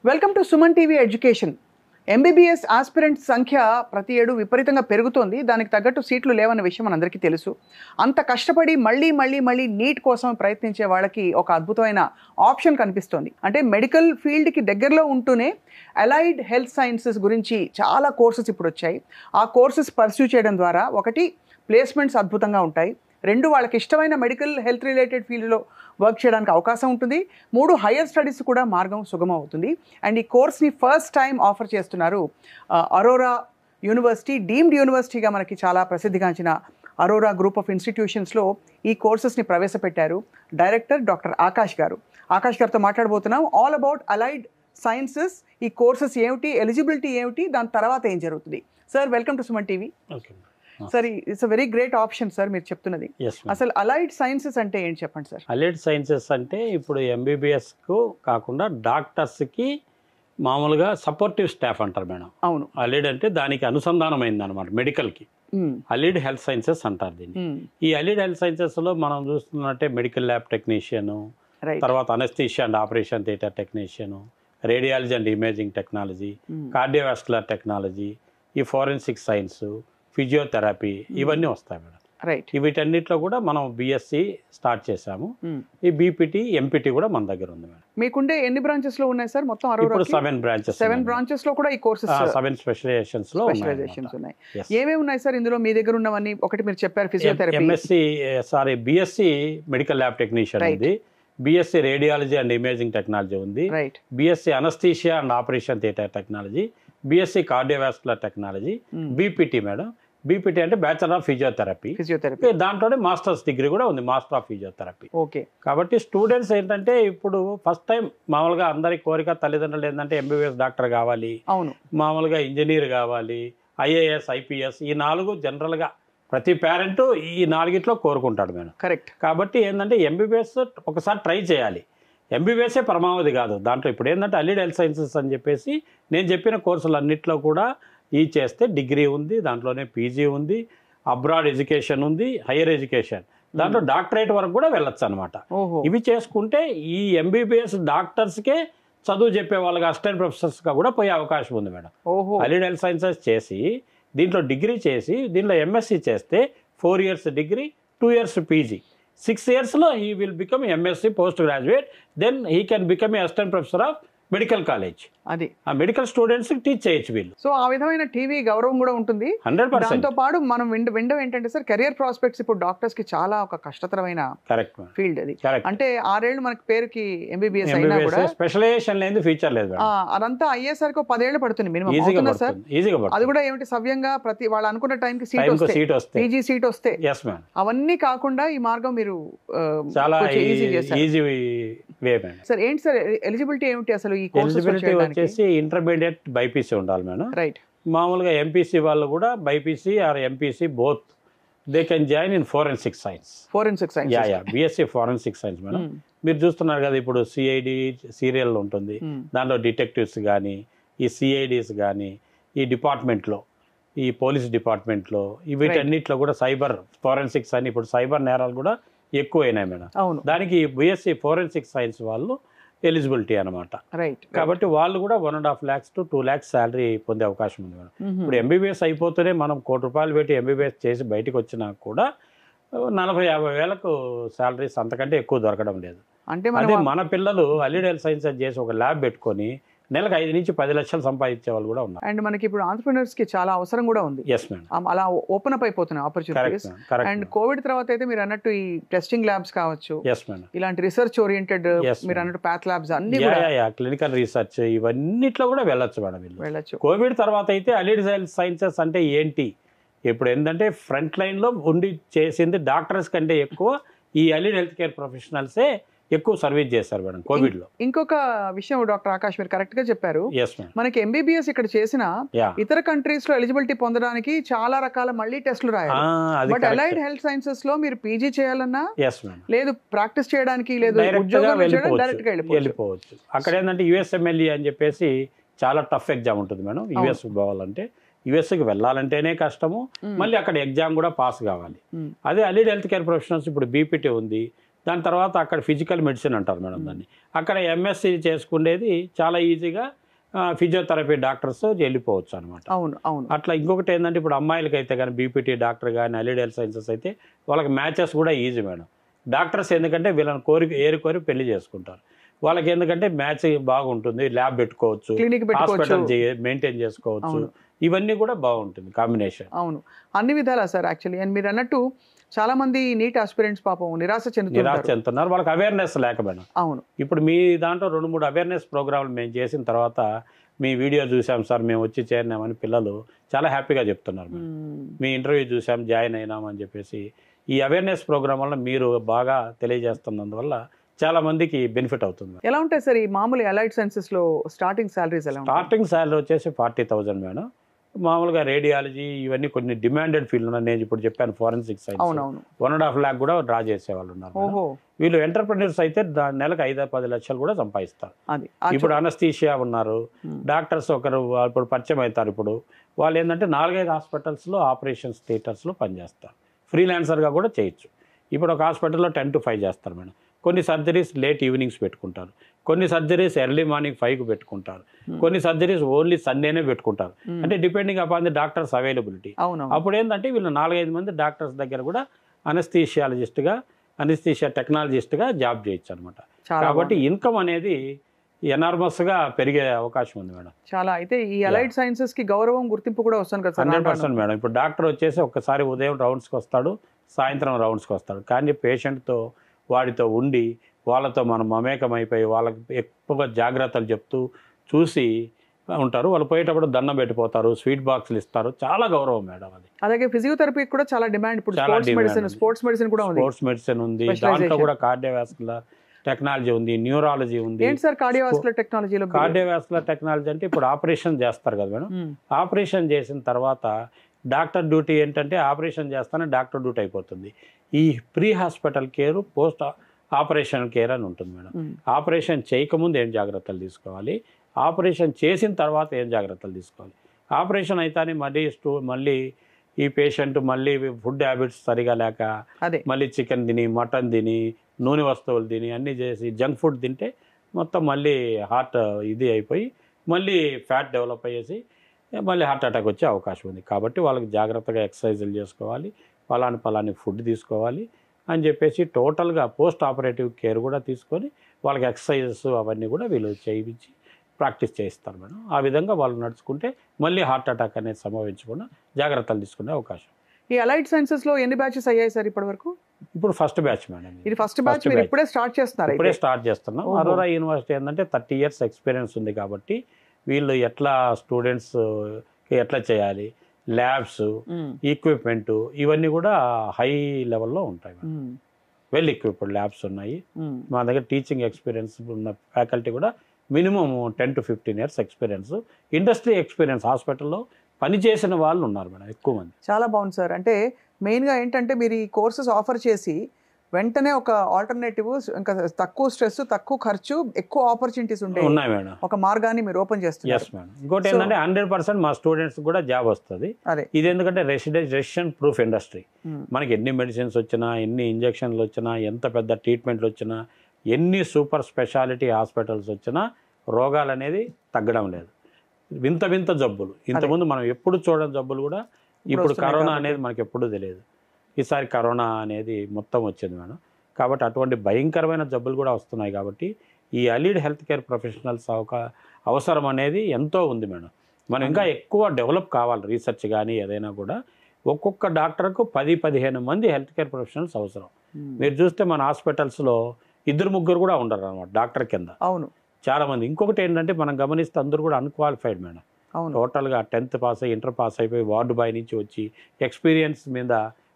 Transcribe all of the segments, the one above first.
Welcome to Suman TV education. MBBS aspirants సంఖ్య ప్రతి ఏడు విపరీతంగా పెరుగుతోంది. దానికి తగ్గట్టు సీట్లు లేవన్న విషయం మనందరికీ తెలుసు. అంత కష్టపడి మళ్ళీ నీట్ కోసం ప్రయత్నించే వాళ్ళకి ఒక అద్భుతమైన ఆప్షన్ కనిపిస్తోంది. అంటే మెడికల్ ఫీల్డ్కి దగ్గరలో ఉంటూనే అలైడ్ హెల్త్ సైన్సెస్ గురించి చాలా కోర్సెస్ ఇప్పుడు వచ్చాయి. ఆ కోర్సెస్ పర్స్యూ చేయడం ద్వారా ఒకటి ప్లేస్మెంట్స్ అద్భుతంగా ఉంటాయి, రెండు వాళ్ళకి ఇష్టమైన మెడికల్ హెల్త్ రిలేటెడ్ ఫీల్డ్లో వర్క్ చేయడానికి అవకాశం ఉంటుంది, మూడు హయ్యర్ స్టడీస్ కూడా మార్గం సుగమం అవుతుంది. అండ్ ఈ కోర్స్ని ఫస్ట్ టైం ఆఫర్ చేస్తున్నారు అరోరా యూనివర్సిటీ. డీమ్డ్ యూనివర్సిటీగా మనకి చాలా ప్రసిద్ధిగాంచిన అరోరా గ్రూప్ ఆఫ్ ఇన్స్టిట్యూషన్స్లో ఈ కోర్సెస్ని ప్రవేశపెట్టారు డైరెక్టర్ డాక్టర్ ఆకాష్ గారు. ఆకాష్ గారితో మాట్లాడబోతున్నాం ఆల్ అబౌట్ అలైడ్ సైన్సెస్. ఈ కోర్సెస్ ఏమిటి, ఎలిజిబిలిటీ ఏమిటి, దాని తర్వాత ఏం జరుగుతుంది. Sir, welcome to Suman TV. Sir, it's a very great option sir మీరు చెప్తున్నది. అసలు అలైడ్ సైన్సెస్ అంటే ఏంటి చెప్పండి సార్. అలైడ్ సైన్సెస్ అంటే ఇప్పుడు ఎంబీబీఎస్కు కాకుండా డాక్టర్స్కి మామూలుగా సపోర్టివ్ స్టాఫ్ అంటారు మేడం. అవును, అలైడ్ అంటే దానికి అనుసంధానమైంది అనమాట మెడికల్కి. అలైడ్ హెల్త్ సైన్సెస్ అంటారు దీన్ని. ఈ అలైడ్ హెల్త్ సైన్సెస్లో మనం చూస్తున్నట్టే మెడికల్ ల్యాబ్ టెక్నీషియను, తర్వాత anaesthesia and operation theatre technician, radiology and imaging technology, cardiovascular technology, ఈ ఫోరెన్సిక్ సైన్స్, ఫిజియోథెరపీ, ఇవన్నీ వస్తాయి మేడం. రైట్. వీటన్నిటిలో కూడా మనం బిఎస్సి స్టార్ట్ చేసాము. ఈ బీపీటీ, ఎంపీటీ కూడా మన దగ్గర ఉంది మేడం. మీకుండే ఎన్ని బ్రాంచెస్ లో ఉన్నాయి సార్ మొత్తం? ఇప్పుడు 7 బ్రాంచెస్. 7 బ్రాంచెస్ లో కూడా ఈ కోర్సెస్ 7 స్పెషలైజేషన్స్ లో ఉన్నాయి. ఏమేమి ఉన్నాయి సార్ ఇందులో మీ దగ్గర ఉన్నవన్నీ? ఒకటి మీరు చెప్పారు physiotherapy, BSc medical lab technician ఉంది, BSc radiology and imaging technology ఉంది, BSc anaesthesia and operation theatre technology, BSc cardiovascular technology, BPT madam. BPT అంటే బ్యాచిలర్ ఆఫ్ ఫిజియోథెరపీ. దాంట్లోనే మాస్టర్స్ డిగ్రీ కూడా ఉంది, మాస్టర్ ఆఫ్ ఫిజియోథెరపీ. ఓకే. కాబట్టి students ఏంటంటే ఇప్పుడు first time మామూలుగా అందరి కోరిక తల్లిదండ్రులు ఏంటంటే ఎంబీబీఎస్ డాక్టర్ కావాలి, అవును, మామూలుగా ఇంజనీర్ కావాలి, ఐఏఎస్, ఐపీఎస్, ఈ 4 జనరల్గా ప్రతి పేరెంట్ ఈ 4గిట్లో కోరుకుంటాడు మేడం. కరెక్ట్. కాబట్టి ఏంటంటే ఎంబీబీఎస్ ఒకసారి ట్రై చేయాలి. ఎంబీబీఎస్ఏ పరమావధి కాదు. దాంట్లో ఇప్పుడు ఏంటంటే అలైడ్ హెల్త్ సైన్సెస్ అని చెప్పేసి నేను చెప్పిన కోర్సులు అన్నింటిలో కూడా ఈ చేస్తే డిగ్రీ ఉంది, దాంట్లోనే పీజీ ఉంది, అబ్రాడ్ ఎడ్యుకేషన్ ఉంది, హైయర్ ఎడ్యుకేషన్, దాంట్లో డాక్టరేట్ వరకు కూడా వెళ్ళొచ్చు అనమాట. ఇవి చేసుకుంటే ఈ ఎంబీబీఎస్ డాక్టర్స్కే చదువు చెప్పే వాళ్ళకి అసిస్టెంట్ ప్రొఫెసర్స్గా కూడా పోయే అవకాశం ఉంది మేడం. అలైడ్ హెల్త్ సైన్సెస్ చేసి దీంట్లో డిగ్రీ చేసి దీంట్లో ఎంఎస్సి చేస్తే 4 years డిగ్రీ, 2 years పీజీ, 6 yearsలో he will become MSc post graduate. Then he can become a assistant professor of medical college. అది ఆ మెడికల్ స్టూడెంట్స్ టీచ్ చేయొచ్చు వీళ్ళు. సో ఆ విధమైన టీవీ గౌరవం కూడా ఉంటుంది. 100%. దాంతో పాటు మనం విండో ఏంటంటే సార్, కెరియర్ ప్రాస్పెక్ట్స్ ఇప్పుడు డాక్టర్స్ కి చాలా ఒక కష్టతరమైన ఫీల్డ్ అది. అంటే 6 ఏళ్ళు మనకి పేరుకి ఎంబీబీఎస్ అయినా కూడా స్పెషలైజేషన్ లేదు, ఫీచర్ లేదు. అదంతా అయ్యేసరికి 10 ఏళ్ళు పడుతుంది మినిమం. సార్ అది కూడా ఏమిటి సవ్యంగా ప్రతి వాళ్ళు అనుకున్న టైంకి సీట్ వస్తే, పీజీ సీట్ వస్తే, అవన్నీ కాకుండా ఈ మార్గం మీరు చాలా ఈజీ వే. సార్ ఏంటి సార్ ఎలిజిబిలిటీ ఏమిటి అసలు ఈ కోర్సు వచ్చేసి? ఇంటర్మీడియట్ బైపీసీ ఉండాలి మేడం. రైట్. మామూలుగా ఎంపీసీ వాళ్ళు కూడా BiPC or MPC both they can join in forensic science. BSc forensic science madam. మీరు చూస్తున్నారు కదా ఇప్పుడు సిఐడి సీరియల్ ఉంటుంది, దాంట్లో డిటెక్టివ్స్ కానీ, ఈ సిఐడిస్ కానీ, ఈ డిపార్ట్మెంట్లో, ఈ పోలీస్ డిపార్ట్మెంట్లో, వీటన్నిటిలో కూడా సైబర్ ఫోరెన్సిక్స్ అని ఇప్పుడు సైబర్ నేరాలు కూడా ఎక్కువైనాయి మేడం. దానికి బిఎస్సీ ఫోరెన్సిక్ సైన్స్ వాళ్ళు ఎలిజిబిలిటీ అనమాట. రైట్. కాబట్టి వాళ్ళు కూడా 1.5 lakhs to 2 lakhs శాలరీ పొందే అవకాశం ఉంది మేడం. ఇప్పుడు ఎంబీబీఎస్ అయిపోతూనే మనం ₹1,00,00,000 పెట్టి ఎంబీబీఎస్ చేసి బయటకు వచ్చినా కూడా 40-50 వేలకు శాలరీస్ అంతకంటే ఎక్కువ దొరకడం లేదు. అంటే మన పిల్లలు అలైడ్ హెల్త్ సైన్స్ చేసి ఒక ల్యాబ్ పెట్టుకొని నెలకు 5 నుంచి 10 లక్షలు సంపాదించే వాళ్ళు కూడా ఉన్నారు. అండ్ మనకి ఇప్పుడు ఆంటర్‌ప్రెన్యూర్స్ కి చాలా అవసరం కూడా ఉంది. Yes madam. అలా ఓపెన్ అప్ అయిపోతున్నాయి ఆపర్చునిటీస్. అండ్ కోవిడ్ తర్వాత అయితే మీరు అన్నట్టు ఈ టెస్టింగ్ ల్యాబ్స్ కావచ్చు, ఎస్ మేడం, ఇలాంటి రీసెర్చ్ ఓరియంటెడ్ మీరు అన్నట్టు ప్యాథ్ ల్యాబ్స్ అన్ని క్లినికల్ రీసెర్చ్ ఇవన్నిట్లో కూడా వెళ్ళొచ్చు మేడం. వెళ్ళొచ్చు. కోవిడ్ తర్వాత అయితే అలైడ్ హెల్త్ సైన్సెస్ అంటే ఏంటి, ఇప్పుడు ఏంటంటే ఫ్రంట్ లైన్లో ఉండి చేసింది డాక్టర్స్ కంటే ఎక్కువ ఈ అలైడ్ హెల్త్ కేర్ ప్రొఫెషనల్సే ఎక్కువ సర్వీస్ చేశారు మేడం కోవిడ్ లో. ఇంకొక విషయం డాక్టర్ ఆకాష్ మీరు కరెక్ట్ గా చెప్పారు. మనకి ఎంబీబీఎస్ ఇక్కడ చేసిన ఇతర కంట్రీస్ లో ఎలిజిబిలిటీ పొందడానికి చాలా రకాల మళ్ళీ టెస్టులు రాయాలి. బట్ అలైడ్ హెల్త్ సైన్సెస్ లో మీరు పీజీ చేయాలన్నా లేదు, ప్రాక్టీస్ చేయడానికి లేదు, డైరెక్ట్ గా వెళ్ళిపోవచ్చు. అక్కడ ఏంటంటే యుఎస్ఎంఎల్ఈ అని చెప్పేసి చాలా టఫ్ ఎగ్జామ్ ఉంటుంది మేడం. యుఎస్ పోవాలంటే, యుఎస్కి వెళ్ళాలంటేనే కష్టము, మళ్ళీ అక్కడ ఎగ్జామ్ కూడా పాస్ కావాలి. అదే అలైడ్ హెల్త్ కేర్ ప్రొఫెషనల్స్ ఇప్పుడు బీపీటీ ఉంది, దాని తర్వాత అక్కడ ఫిజికల్ మెడిసిన్ అంటారు మేడం దాన్ని. అక్కడ ఎంఎస్సి చేసుకునేది చాలా ఈజీగా ఫిజియోథెరపీ డాక్టర్స్ వెళ్ళిపోవచ్చు అనమాట. అవును అవును. అట్లా ఇంకొకటి ఏంటంటే ఇప్పుడు అమ్మాయిలకి అయితే కానీ బీపీటీ డాక్టర్ కానీ అలీడ్ హెల్త్ సైన్సెస్ అయితే వాళ్ళకి మ్యాచెస్ కూడా ఈజీ మేడం. డాక్టర్స్ ఎందుకంటే వీళ్ళని ఏరుకోరి పెళ్లి చేసుకుంటారు. వాళ్ళకి ఎందుకంటే మ్యాచ్ బాగుంటుంది, ల్యాబ్ పెట్టుకోవచ్చు, హాస్పిటల్ మెయింటైన్ చేసుకోవచ్చు, ఇవన్నీ కూడా బాగుంటుంది కాంబినేషన్. అవును, అన్ని విధాలా సార్. యాక్చువల్లీ అండ్ మీరు అన్నట్టు చాలా మంది నీట్ ఆస్పిరెంట్స్ పాపం నిరాశ చెందుతున్నారు, వాళ్ళకి అవేర్నెస్ లేక మేడం. అవును, ఇప్పుడు మీ దాంట్లో 2-3 అవేర్నెస్ ప్రోగ్రాంలు మేము చేసిన తర్వాత మీ వీడియో చూసాం సార్, మేము వచ్చి చేరినామని పిల్లలు చాలా హ్యాపీగా చెప్తున్నారు. మీ ఇంటర్వ్యూ చూసాం, జాయిన్ అయినామని చెప్పేసి ఈ అవేర్నెస్ ప్రోగ్రామ్ వల్ల మీరు బాగా తెలియజేస్తున్నందువల్ల చాలా మందికి బెనిఫిట్ అవుతుంది. ఎలా ఉంటాయి సార్ ఈ మామూలు అలైడ్ సైన్సెస్ లో స్టార్టింగ్ సాలరీస్? ఎలా స్టార్టింగ్ సాలరీ వచ్చేసి 40,000 మేడం. మామూలుగా రేడియాలజీ ఇవన్నీ కొన్ని డిమాండెడ్ ఫీల్డ్ ఉన్నాయి. నేను ఇప్పుడు చెప్పాను ఫోరెన్సిక్ సైన్స్ 1.5 lakh కూడా డ్రా చేసే వాళ్ళు ఉన్నారు. వీళ్ళు ఎంటర్ప్రెన్యూర్స్ అయితే నెలకు 5-10 లక్షలు కూడా సంపాదిస్తారు. ఇప్పుడు అనస్థీషియా ఉన్నారు డాక్టర్స్, ఒకరు ఇప్పుడు పరిచయం అవుతారు. ఇప్పుడు వాళ్ళు ఏంటంటే 4-5 హాస్పిటల్స్లో ఆపరేషన్స్ థియేటర్స్లో పనిచేస్తారు. ఫ్రీలాన్సర్గా కూడా చేయొచ్చు. ఇప్పుడు ఒక హాస్పిటల్లో 10 to 5 చేస్తారు మేడం. కొన్ని సర్జరీస్ లేట్ ఈవినింగ్స్ పెట్టుకుంటారు, కొన్ని సర్జరీస్ ఎర్లీ మార్నింగ్ 5కు పెట్టుకుంటారు, కొన్ని సర్జరీస్ ఓన్లీ సండేనే పెట్టుకుంటారు. అంటే depending upon the doctors availability. అప్పుడు ఏంటంటే వీళ్ళు 4-5 మంది డాక్టర్స్ దగ్గర కూడా అనస్థీషియాలజిస్ట్గా, అనస్థీషియా టెక్నాలజిస్ట్గా జాబ్ చేయొచ్చు అనమాట. కాబట్టి ఇన్కమ్ అనేది ఎనార్మస్గా పెరిగే అవకాశం ఉంది మేడం. చాలా. అయితే ఈ అలైడ్ సైన్సెస్ కి గౌరవం, గుర్తింపు కూడా వస్తుంది కదా? 100% మేడం. ఇప్పుడు డాక్టర్ వచ్చేసి ఒక్కసారి ఉదయం రౌండ్స్కి వస్తాడు, సాయంత్రం రౌండ్స్కి వస్తాడు. కానీ పేషెంట్తో వాడితో ఉండి వాళ్ళతో మనం మమేకం అయిపోయి వాళ్ళకి ఎక్కువగా జాగ్రత్తలు చెప్తూ చూసి ఉంటారు. వాళ్ళు పోయేటప్పుడు దండం పెట్టిపోతారు, స్వీట్ బాక్స్లు ఇస్తారు. చాలా గౌరవం మేడం అది. అలాగే ఫిజియోథెరపీ కూడా చాలా డిమాండ్. ఇప్పుడు స్పోర్ట్స్ మెడిసిన్ కూడా ఉంది. స్పోర్ట్స్ మెడిసిన్ ఉంది, దాంట్లో కూడా కార్డియోవాస్కులర్ టెక్నాలజీ ఉంది, న్యూరాలజీ ఉంది. ఏంటి సార్ కార్డియోవాస్కులర్ టెక్నాలజీలో? కార్డియోవాస్కులర్ టెక్నాలజీ అంటే ఇప్పుడు ఆపరేషన్ చేస్తారు కదా మేడం. ఆపరేషన్ చేసిన తర్వాత డాక్టర్ డ్యూటీ ఏంటంటే ఆపరేషన్ చేస్తానే డాక్టర్ డ్యూటీ అయిపోతుంది. ఈ pre hospital care, post operation care అని ఉంటుంది మేడం. ఆపరేషన్ చేయకముందు ఏం జాగ్రత్తలు తీసుకోవాలి, ఆపరేషన్ చేసిన తర్వాత ఏం జాగ్రత్తలు తీసుకోవాలి. ఆపరేషన్ అయితేనే మళ్ళీ ఈ పేషెంట్ మళ్ళీ ఫుడ్ హ్యాబిట్స్ సరిగా లేక మళ్ళీ చికెన్ తిని, మటన్ తిని, నూనె వస్తువులు తిని అన్నీ చేసి జంక్ ఫుడ్ తింటే మొత్తం మళ్ళీ హార్ట్ ఇది అయిపోయి మళ్ళీ ఫ్యాట్ డెవలప్ అయ్యేసి మళ్ళీ హార్ట్ అటాక్ వచ్చే అవకాశం ఉంది. కాబట్టి వాళ్ళకి జాగ్రత్తగా ఎక్సర్సైజులు చేసుకోవాలి, పలాని ఫుడ్ తీసుకోవాలి అని చెప్పేసి టోటల్గా పోస్ట్ ఆపరేటివ్ కేర్ కూడా తీసుకొని వాళ్ళకి ఎక్సర్సైజెస్ అవన్నీ కూడా వీళ్ళు చేయించి ప్రాక్టీస్ చేయిస్తారు మేడం. ఆ విధంగా వాళ్ళు నడుచుకుంటే మళ్ళీ హార్ట్ అటాక్ అనేది సంభవించకుండా జాగ్రత్తలు తీసుకునే అవకాశం. ఈ అలైడ్ సైన్సెస్ లో ఎన్ని బ్యాచెస్ అయ్యాయి సార్ ఇప్పటి వరకు? ఇప్పుడు ఫస్ట్ బ్యాచ్ మేడం. ఇది ఫస్ట్ బ్యాచ్. మీరు ఇప్పుడే స్టార్ట్ చేస్తున్నారు? ఇప్పుడే స్టార్ట్ చేస్తున్నాం. అరోరా యూనివర్సిటీ ఏంటంటే 30 years ఎక్స్పీరియన్స్ ఉంది కాబట్టి వీళ్ళు ఎట్లా స్టూడెంట్స్ ఎట్లా చేయాలి, ల్యాబ్స్, ఈక్విప్మెంట్ ఇవన్నీ కూడా హై లెవెల్లో ఉంటాయి. వెల్ ఎక్విప్డ్ ల్యాబ్స్ ఉన్నాయి. మా దగ్గర టీచింగ్ ఎక్స్పీరియన్స్ ఉన్న ఫ్యాకల్టీ కూడా minimum 10 to 15 years experience, industry experience, హాస్పిటల్లో పనిచేసిన వాళ్ళు ఉన్నారు మేడం ఎక్కువ మంది. చాలా బాగుంది సార్. అంటే మెయిన్గా ఏంటంటే మీరు ఈ కోర్సెస్ ఆఫర్ చేసి వెంటనే ఒక ఆల్టర్నేటివ్, ఇంకా తక్కువ స్ట్రెస్, తక్కువ ఖర్చు, ఎక్కువ ఆపర్చునిటీస్ ఉన్నాయి మేడం, ఒక మార్గాన్ని మీరు ఓపెన్ చేస్తున్నారు. Yes madam. ఇంకోటి ఏంటంటే 100% మా స్టూడెంట్స్ కూడా జాబ్ వస్తుంది. ఇది ఎందుకంటే రెసిడెన్షియల్ ప్రూఫ్ ఇండస్ట్రీ. మనకి ఎన్ని మెడిసిన్స్ వచ్చినా, ఎన్ని ఇంజక్షన్లు వచ్చినా, ఎంత పెద్ద ట్రీట్మెంట్లు వచ్చినా, ఎన్ని సూపర్ స్పెషాలిటీ హాస్పిటల్స్ వచ్చినా రోగాలు అనేది తగ్గడం లేదు. వింత వింత జబ్బులు, ఇంతకుముందు మనం ఎప్పుడు చూడని జబ్బులు కూడా ఇప్పుడు కరోనా అనేది మనకి ఎప్పుడూ తెలియదు. ఈసారి కరోనా అనేది మొత్తం వచ్చింది మేడం. కాబట్టి అటువంటి భయంకరమైన జబ్బులు కూడా వస్తున్నాయి. కాబట్టి ఈ అలీడ్ హెల్త్ కేర్ ప్రొఫెషనల్స్ అవసరం అనేది ఎంతో ఉంది మేడం. మనం ఇంకా ఎక్కువ డెవలప్ కావాలి, రీసెర్చ్ కానీ ఏదైనా కూడా. ఒక్కొక్క డాక్టర్కు 10-15 మంది హెల్త్ కేర్ ప్రొఫెషనల్స్ అవసరం. మీరు చూస్తే మన హాస్పిటల్స్లో 2-3 కూడా ఉండరు అనమాట డాక్టర్ కింద. అవును, చాలామంది. ఇంకొకటి ఏంటంటే మనం గమనిస్తే అందరూ కూడా అన్క్వాలిఫైడ్ మేడం. టోటల్గా 10th పాస్ అయ్యి, ఇంటర్ పాస్ అయిపోయి వార్డు బాయ్ నుంచి వచ్చి ఎక్స్పీరియన్స్ మీద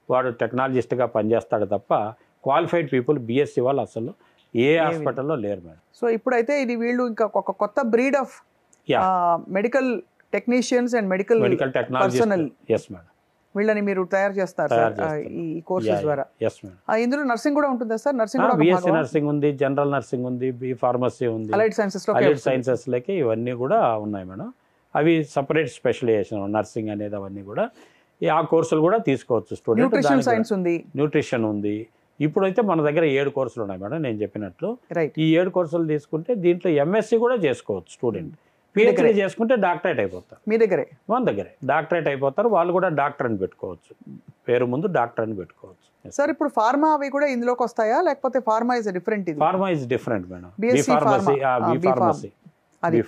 వాడు టెక్నాలజిస్ట్గా పనిచేస్తాడు తప్ప క్వాలిఫైడ్ పీపుల్ BSc వాళ్ళు అసలు ఏ హాస్పిటల్లో లేరు మేడం. సో ఇప్పుడైతే ఇది వీళ్ళు ఇంకా ఒక కొత్త breed of medical technicians and medical technologist. Yes madam. వీళ్ళని మీరు తయారు చేస్తారు ఈ కోర్సెస్ ద్వారా. Yes madam. ఇందులో నర్సింగ్ కూడా ఉంటుందా సార్? నర్సింగ్ BSc నర్సింగ్ ఉంది, జనరల్ నర్సింగ్ ఉంది, ఫార్మసీ ఉంది. అలైడ్ సైన్సెస్ లకి ఇవన్నీ కూడా ఉన్నాయి మేడం. అవి సపరేట్ స్పెషలైజేషన్. నర్సింగ్ అనేది అవన్నీ కూడా ఆ కోర్సులు కూడా తీసుకోవచ్చు స్టూడెంట్. న్యూట్రిషన్ సైన్స్ ఉంది, న్యూట్రిషన్ ఉంది, ఇప్పుడైతే మన దగ్గర 7 కోర్సులు ఉన్నాయి మేడం నేను చెప్పినట్లు. రైట్. ఈ 7 కోర్సులు తీసుకుంటే దీంట్లో ఎంఎస్సి కూడా చేసుకోవచ్చు స్టూడెంట్. పిహెచ్డి చేసుకుంటే డాక్టరేట్ అయిపోతారు. మీ దగ్గరే? మన దగ్గరే డాక్టరేట్ అయిపోతారు. వాళ్ళు కూడా డాక్టర్ అని పెట్టుకోవచ్చు, పేరు ముందు డాక్టర్ అని పెట్టుకోవచ్చు. సార్ ఇప్పుడు ఫార్మా అవి కూడా ఇందులోకి వస్తాయా, లేకపోతే ఫార్మా ఇస్ డిఫరెంట్? ఇది pharma is different madam. BSc pharmacy pharmacy. అది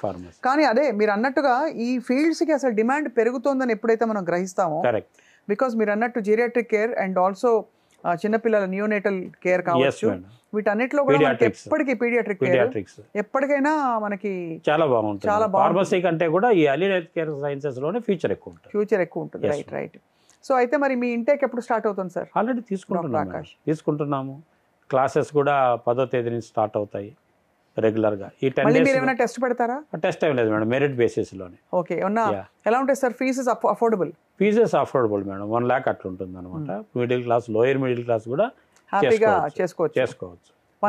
కానీ అదే మీరు అన్నట్టుగా ఈ ఫీల్డ్స్ కి అసలు డిమాండ్ పెరుగుతోందని ఎప్పుడైతే మనం గ్రహిస్తామో, కరెక్ట్, బికాస్ మీరు అన్నట్టు జీరియాట్రిక్ కేర్ అండ్ ఆల్సో చిన్నపిల్లల న్యూనేటల్ కేర్ కావచ్చు, వీటన్నిటిలో కూడా మనకి ఎప్పటికీ పీడియాట్రిక్ కేర్ ఎప్పటికైనా మనకి చాలా బాగుంటుంది. చాలా బాగుంటుంది. ఫార్మసీ కంటే కూడా ఈ అలీ హెల్త్ కేర్ సైన్సెస్ లోనే ఫ్యూచర్ ఎక్కువ ఉంటుంది. Right right. సో అయితే మరి మీ ఇంటేక్ ఎప్పుడు స్టార్ట్ అవుతుంది సార్? ఆల్రెడీ తీసుకుంటున్నాము. క్లాసెస్ కూడా 10వ తేదీ నుంచి స్టార్ట్ అవుతాయి రెగ్యులర్గా. ఈ 10 days మీరు ఏమైనా టెస్ట్ పెడతారా? టెస్ట్ ఏం లేదు మేడం, మెరిట్ బేసిస్ లోనే. ఓకే. ఎలా ఉంటాయి sir fees? Affordable fees affordable madam. 1 lakh అట్లా ఉంటుంది అనమాట. Middle class, lower middle class కూడా హ్యాపీగా చేసుకోవచ్చు.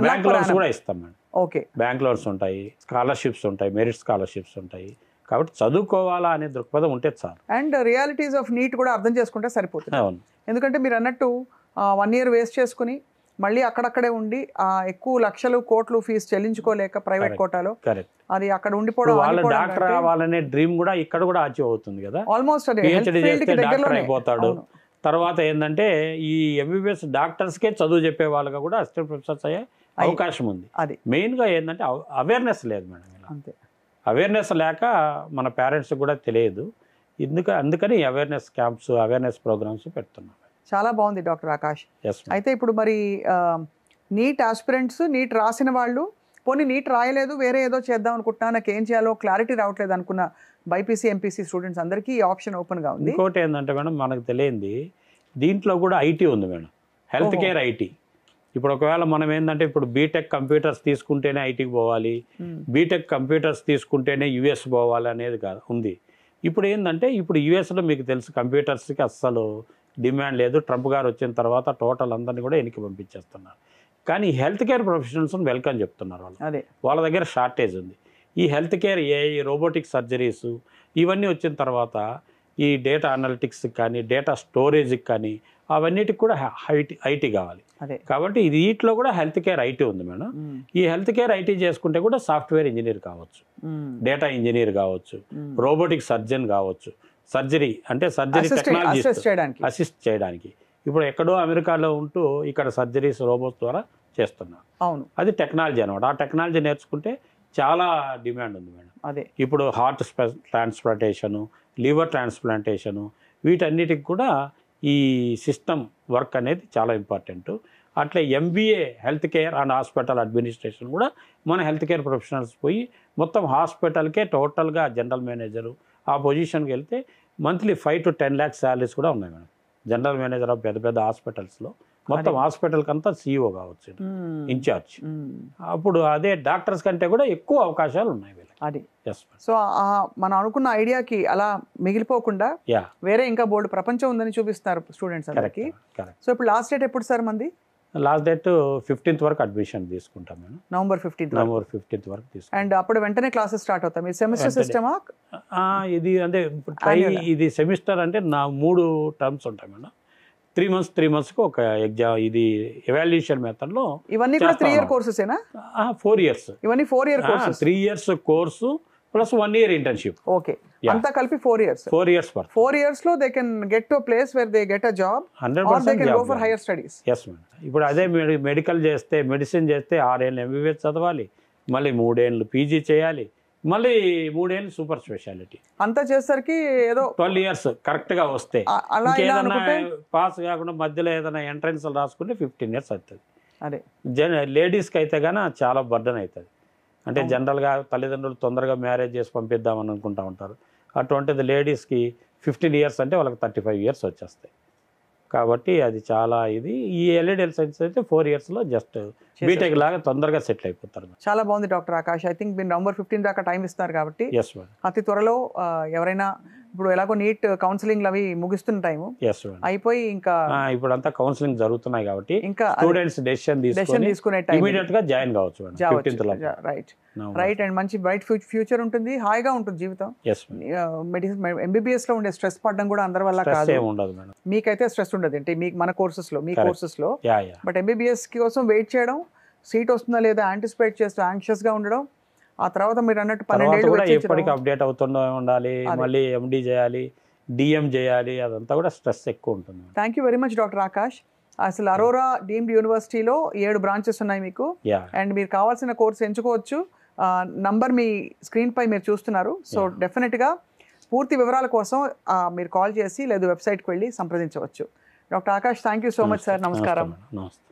బ్యాంక్ లోన్స్ కూడా ఇస్తాం మేడం. ఓకే. బ్యాంక్ లోన్స్ ఉంటాయి, స్కాలర్షిప్స్ ఉంటాయి, మెరిట్ స్కాలర్షిప్స్ ఉంటాయి. కాబట్టి చదువుకోవాలా అనే దృక్పథం ఉంటే చాలు. అండ్ రియాలిటీస్ ఆఫ్ నీట్ కూడా అర్థం చేసుకుంటే సరిపోతుంది. అవును. ఎందుకంటే మీరు అన్నట్టు 1 year వేస్ట్ చేసుకుని మళ్ళీ అక్కడక్కడే ఉండి ఎక్కువ లక్షలు కోట్లు ఫీజు చెల్లించుకోలేక ప్రైవేట్ కోటాలో అది అక్కడ ఉండిపోవడం, వాళ్ళ డాక్టర్ అవ్వాలనే డ్రీమ్ కూడా ఇక్కడ కూడా అచీవ్ అవుతుంది కదా. ఆల్మోస్ట్ పిహెచ్డి చేస్తే డాక్టర్ అయిపోతాడు. తర్వాత ఏంటంటే ఈ ఎంబీబీఎస్ డాక్టర్స్కే చదువు చెప్పే వాళ్ళగా కూడా అసిస్టెంట్ ప్రొఫెసర్స్ అయ్యే అవకాశం ఉంది. అది మెయిన్గా ఏంటంటే అవేర్నెస్ లేదు మేడం. అంతే, అవేర్నెస్ లేక మన పేరెంట్స్ కూడా తెలియదు. అందుకని అవేర్నెస్ క్యాంప్స్, అవేర్నెస్ ప్రోగ్రామ్స్ పెడుతున్నాం. చాలా బాగుంది డాక్టర్ ఆకాష్. అయితే ఇప్పుడు మరి నీట్ ఆస్పిరెంట్స్, నీట్ రాసిన వాళ్ళు, పోనీ నీట్ రాయలేదు వేరే ఏదో చేద్దాం అనుకుంటున్నా, నాకు ఏం చేయాలో క్లారిటీ రావట్లేదు అనుకున్న బైపీసీ ఎంపీసీ స్టూడెంట్స్ అందరికీ ఈ ఆప్షన్ ఓపెన్గా ఉంది. ఇంకోటి ఏంటంటే మేడం, మనకు తెలియంది దీంట్లో కూడా ఐటీ ఉంది మేడం, హెల్త్ కేర్ ఐటీ. ఇప్పుడు ఒకవేళ మనం ఏంటంటే ఇప్పుడు బీటెక్ కంప్యూటర్స్ తీసుకుంటేనే ఐటీకి పోవాలి, బీటెక్ కంప్యూటర్స్ తీసుకుంటేనే యుఎస్ పోవాలి అనేది కాదు ఉంది. ఇప్పుడు ఏంటంటే ఇప్పుడు యుఎస్లో మీకు తెలుసు కంప్యూటర్స్కి అస్సలు డిమాండ్ లేదు. ట్రంప్ గారు వచ్చిన తర్వాత టోటల్ అందరినీ కూడా వెనక్కి పంపించేస్తున్నారు. కానీ హెల్త్ కేర్ ప్రొఫెషనల్స్ని వెల్కమ్ చెప్తున్నారు వాళ్ళు. వాళ్ళ దగ్గర షార్టేజ్ ఉంది. ఈ health care, AI, robotic surgeries ఇవన్నీ వచ్చిన తర్వాత ఈ డేటా అనలిటిక్స్ కానీ డేటా స్టోరేజ్కి కానీ అవన్నిటికి కూడా ఐటీ కావాలి. కాబట్టి వీటిలో కూడా హెల్త్ కేర్ ఐటీ ఉంది మేడం. ఈ హెల్త్ కేర్ ఐటీ చేసుకుంటే కూడా సాఫ్ట్వేర్ ఇంజనీర్ కావచ్చు, డేటా ఇంజనీర్ కావచ్చు, రోబోటిక్ సర్జన్ కావచ్చు, సర్జరీ అంటే సర్జరీ టెక్నాలజీ అసిస్ట్ చేయడానికి. ఇప్పుడు ఎక్కడో అమెరికాలో ఉంటూ ఇక్కడ సర్జరీస్ రోబోట్స్ ద్వారా చేస్తున్నారు. అవును, అది టెక్నాలజీ అనమాట. ఆ టెక్నాలజీ నేర్చుకుంటే చాలా డిమాండ్ ఉంది మేడం. అదే ఇప్పుడు హార్ట్ ట్రాన్స్ప్లాంటేషను, లివర్ ట్రాన్స్ప్లాంటేషను, వీటన్నిటికి కూడా ఈ సిస్టమ్ వర్క్ అనేది చాలా ఇంపార్టెంట్. అట్లే MBA health care and hospital administration కూడా మన హెల్త్ కేర్ ప్రొఫెషనల్స్ పోయి మొత్తం హాస్పిటల్కే టోటల్గా జనరల్ మేనేజరు ఆ పొజిషన్కి వెళ్తే మంత్లీ 5 to 10 lakhs శాలరీస్ కూడా ఉన్నాయి మేడం. జనరల్ మేనేజర్ ఆఫ్ పెద్ద పెద్ద హాస్పిటల్స్లో మొత్తం హాస్పిటల్కి అంతా సీఈఓ కావచ్చు, ఇన్ఛార్జ్. అప్పుడు అదే డాక్టర్స్ కంటే కూడా ఎక్కువ అవకాశాలు ఉన్నాయి వీళ్ళకి. అది సో మనం అనుకున్న ఐడియాకి అలా మిగిలిపోకుండా వేరే ఇంకా బోర్డు ప్రపంచం ఉందని చూపిస్తున్నారు స్టూడెంట్స్ అందరికి. సో ఇప్పుడు లాస్ట్ డేట్ ఎప్పుడు సార్ మంది? లాస్ట్ డేట్ 15th వరకు అడ్మిషన్ తీసుకుంటాం మేము. నవంబర్ 15th వరకు తీసుకుంటాం. అండ్ అప్పుడు వెంటనే క్లాసెస్ స్టార్ట్ అవుతాయి. మీ సెమిస్టర్ సిస్టమా? ఇది అంటే ఇది సెమిస్టర్ అంటే 3 terms ఉంటాయి మేడం. 3 monthsకి ఒక ఎగ్జామ్. ఇది ఎవాల్యుయేషన్ మెథడ్లో. ఇవన్నీ కూడా 3 year కోర్సెసేనా? 4 years. ఇవన్నీ 4 year courses. 3 years course plus 1 year internship. Okay, అంతా కలిపి 4 years. 4 years పర్ 4 years లో they can get to place where they get a job 100% they can go for higher studies. Yes madam. ఇప్పుడు అదే medical చేస్తే, medicine చేస్తే 6 ఏళ్ళు MBBS చదవాలి, మళ్ళీ 3 ఏళ్ళు పీజీ చేయాలి, మళ్ళీ 3 ఏళ్ళు సూపర్ స్పెషాలిటీ. అంతా చేసరికి ఏదో 12 years కరెక్ట్గా వస్తే. ఏదైనా పాస్ కాకుండా మధ్యలో ఏదైనా ఎంట్రన్స్ రాసుకుంటే 15 years అవుతుంది. అదే లేడీస్కి అయితే కానీ చాలా బర్డన్ అవుతుంది. అంటే జనరల్గా తల్లిదండ్రులు తొందరగా మ్యారేజ్ చేసి పంపిద్దామని అనుకుంటూ ఉంటారు. అటువంటిది లేడీస్కి 15 years అంటే వాళ్ళకి 35 years వచ్చేస్తాయి. కాబట్టి అది చాలా ఇది. ఈ ఎల్ఈడి సైన్స్ అయితే 4 yearsలో జస్ట్ బీటెక్ లాగా తొందరగా సెటిల్ అయిపోతారు. చాలా బాగుంది డాక్టర్ ఆకాష్. ఐ థింక్ మీరు నవంబర్ 15 దాకా టైం ఇస్తున్నారు కాబట్టి ఎస్ మేడం, అతి త్వరలో ఎవరైనా ఇప్పుడు ఎలాగో నీట్ కౌన్సిలింగ్ అవి ముగిస్తున్న టైము ఎస్ మేడం, అయిపోయి ఇంకా ఇప్పుడు అంతా కౌన్సిలింగ్ జరుగుతున్నాయి కాబట్టి ఇంకా స్టూడెంట్స్ డెసిషన్ తీసుకునే టైం ఇమీడియట్ గా జాయిన్ కావచ్చు మేడం. 15th లో. రైట్ అండ్ మంచి బ్రైట్ ఫ్యూచర్ ఉంటుంది, హాయిగా ఉంటుంది జీవితం. ఎస్ మెడిసిన్ MBBS లో ఉండే స్ట్రెస్ పడడం కూడా అందరి వల్ల స్ట్రెస్ కాదు. ఏమి ఉండదు మేడం. మీకైతే స్ట్రెస్ ఉండదు అంటే మీకు మన కోర్సెస్ లో, మీ కోర్సెస్ లో. Yeah yeah. బట్ MBBS కోసం వెయిట్ చేయడం, సీట్ వస్తుందా లేదా యాంటిసిపేట్ చేస్తూ యాంగ్షియస్ గా ఉండడం, ఆ తర్వాత మీరు అన్నట్టు 12 ఏళ్ళు కూడా ఎప్పటికీ అప్డేట్ అవుతుండో ఉండాలి, మళ్ళీ MD చేయాలి, DM చేయాలి, అదంతా కూడా స్ట్రెస్ ఎక్కువ ఉంటుంది. Thank you very much doctor Akash. అసలు అరోరా డీమ్డ్ యూనివర్సిటీలో 7 బ్రాంచెస్ ఉన్నాయి మీకు, అండ్ మీరు కావాల్సిన కోర్స్ ఎంచుకోవచ్చు. నంబర్ మీ స్క్రీన్ పై మీరు చూస్తున్నారు. సో డెఫినెట్గా పూర్తి వివరాల కోసం మీరు కాల్ చేసి లేదా వెబ్సైట్కి వెళ్ళి సంప్రదించవచ్చు. Doctor Akash, thank you so much sir. నమస్కారం. నమస్తే.